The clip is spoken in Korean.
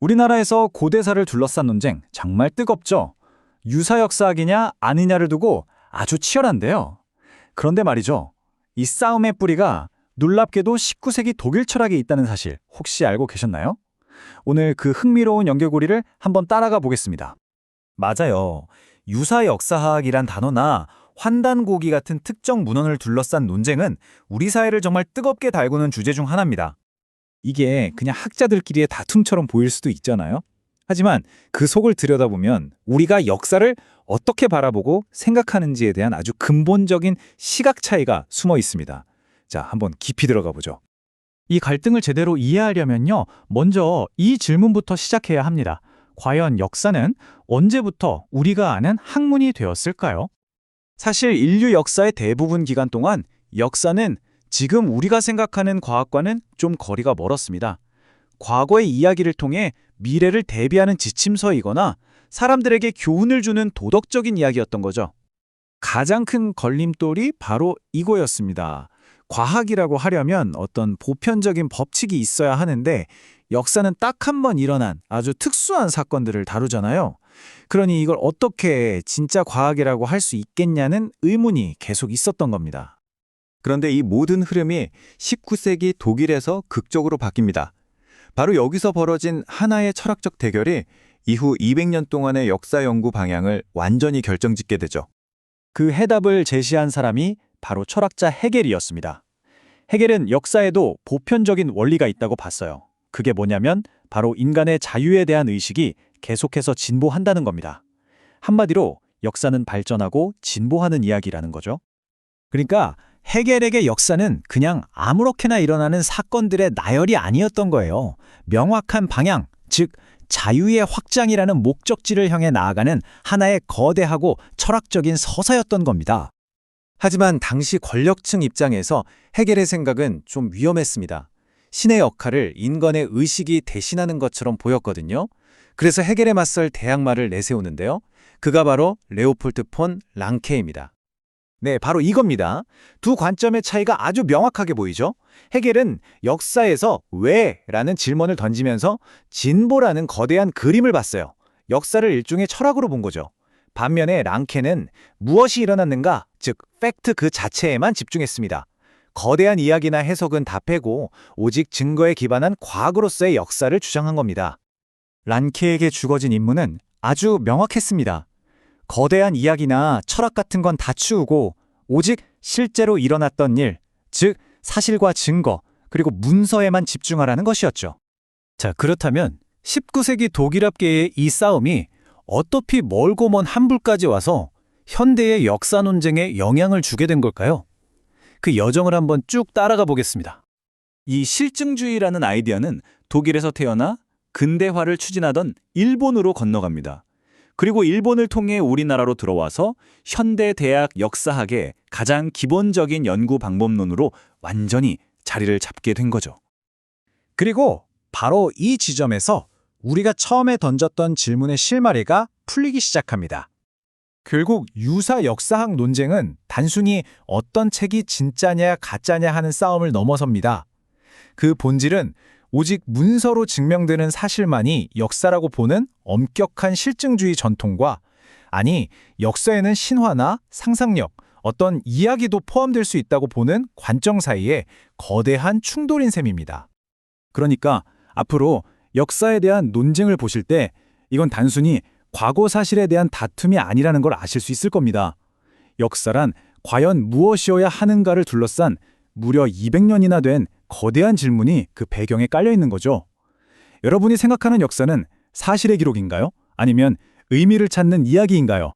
우리나라에서 고대사를 둘러싼 논쟁 정말 뜨겁죠? 유사 역사학이냐 아니냐를 두고 아주 치열한데요. 그런데 말이죠. 이 싸움의 뿌리가 놀랍게도 19세기 독일 철학에 있다는 사실 혹시 알고 계셨나요? 오늘 그 흥미로운 연결고리를 한번 따라가 보겠습니다. 맞아요. 유사 역사학이란 단어나 환단고기 같은 특정 문헌을 둘러싼 논쟁은 우리 사회를 정말 뜨겁게 달구는 주제 중 하나입니다. 이게 그냥 학자들끼리의 다툼처럼 보일 수도 있잖아요. 하지만 그 속을 들여다보면 우리가 역사를 어떻게 바라보고 생각하는지에 대한 아주 근본적인 시각 차이가 숨어 있습니다. 자, 한번 깊이 들어가 보죠. 이 갈등을 제대로 이해하려면요, 먼저 이 질문부터 시작해야 합니다. 과연 역사는 언제부터 우리가 아는 학문이 되었을까요? 사실 인류 역사의 대부분 기간 동안 역사는 지금 우리가 생각하는 과학과는 좀 거리가 멀었습니다. 과거의 이야기를 통해 미래를 대비하는 지침서이거나 사람들에게 교훈을 주는 도덕적인 이야기였던 거죠. 가장 큰 걸림돌이 바로 이거였습니다. 과학이라고 하려면 어떤 보편적인 법칙이 있어야 하는데 역사는 딱 한 번 일어난 아주 특수한 사건들을 다루잖아요. 그러니 이걸 어떻게 진짜 과학이라고 할 수 있겠냐는 의문이 계속 있었던 겁니다. 그런데 이 모든 흐름이 19세기 독일에서 극적으로 바뀝니다. 바로 여기서 벌어진 하나의 철학적 대결이 이후 200년 동안의 역사 연구 방향을 완전히 결정짓게 되죠. 그 해답을 제시한 사람이 바로 철학자 헤겔이었습니다. 헤겔은 역사에도 보편적인 원리가 있다고 봤어요. 그게 뭐냐면 바로 인간의 자유에 대한 의식이 계속해서 진보한다는 겁니다. 한마디로 역사는 발전하고 진보하는 이야기라는 거죠. 그러니까 헤겔에게 역사는 그냥 아무렇게나 일어나는 사건들의 나열이 아니었던 거예요. 명확한 방향, 즉 자유의 확장이라는 목적지를 향해 나아가는 하나의 거대하고 철학적인 서사였던 겁니다. 하지만 당시 권력층 입장에서 헤겔의 생각은 좀 위험했습니다. 신의 역할을 인간의 의식이 대신하는 것처럼 보였거든요. 그래서 헤겔에 맞설 대항마를 내세우는데요. 그가 바로 레오폴트 폰 랑케입니다. 네, 바로 이겁니다. 두 관점의 차이가 아주 명확하게 보이죠? 헤겔은 역사에서 왜라는 질문을 던지면서 진보라는 거대한 그림을 봤어요. 역사를 일종의 철학으로 본 거죠. 반면에 랑케는 무엇이 일어났는가, 즉 팩트 그 자체에만 집중했습니다. 거대한 이야기나 해석은 다 빼고 오직 증거에 기반한 과학으로서의 역사를 주장한 겁니다. 란케에게 주어진 임무는 아주 명확했습니다. 거대한 이야기나 철학 같은 건 다 치우고 오직 실제로 일어났던 일, 즉 사실과 증거, 그리고 문서에만 집중하라는 것이었죠. 자, 그렇다면 19세기 독일학계의 이 싸움이 어떻게 멀고 먼 한불까지 와서 현대의 역사 논쟁에 영향을 주게 된 걸까요? 그 여정을 한번 쭉 따라가 보겠습니다. 이 실증주의라는 아이디어는 독일에서 태어나 근대화를 추진하던 일본으로 건너갑니다. 그리고 일본을 통해 우리나라로 들어와서 현대 대학 역사학의 가장 기본적인 연구 방법론으로 완전히 자리를 잡게 된 거죠. 그리고 바로 이 지점에서 우리가 처음에 던졌던 질문의 실마리가 풀리기 시작합니다. 결국 유사 역사학 논쟁은 단순히 어떤 책이 진짜냐 가짜냐 하는 싸움을 넘어섭니다. 그 본질은 오직 문서로 증명되는 사실만이 역사라고 보는 엄격한 실증주의 전통과, 아니 역사에는 신화나 상상력, 어떤 이야기도 포함될 수 있다고 보는 관점 사이에 거대한 충돌인 셈입니다. 그러니까 앞으로 역사에 대한 논쟁을 보실 때 이건 단순히 과거 사실에 대한 다툼이 아니라는 걸 아실 수 있을 겁니다. 역사란 과연 무엇이어야 하는가를 둘러싼 무려 200년이나 된 거대한 질문이 그 배경에 깔려 있는 거죠. 여러분이 생각하는 역사는 사실의 기록인가요? 아니면 의미를 찾는 이야기인가요?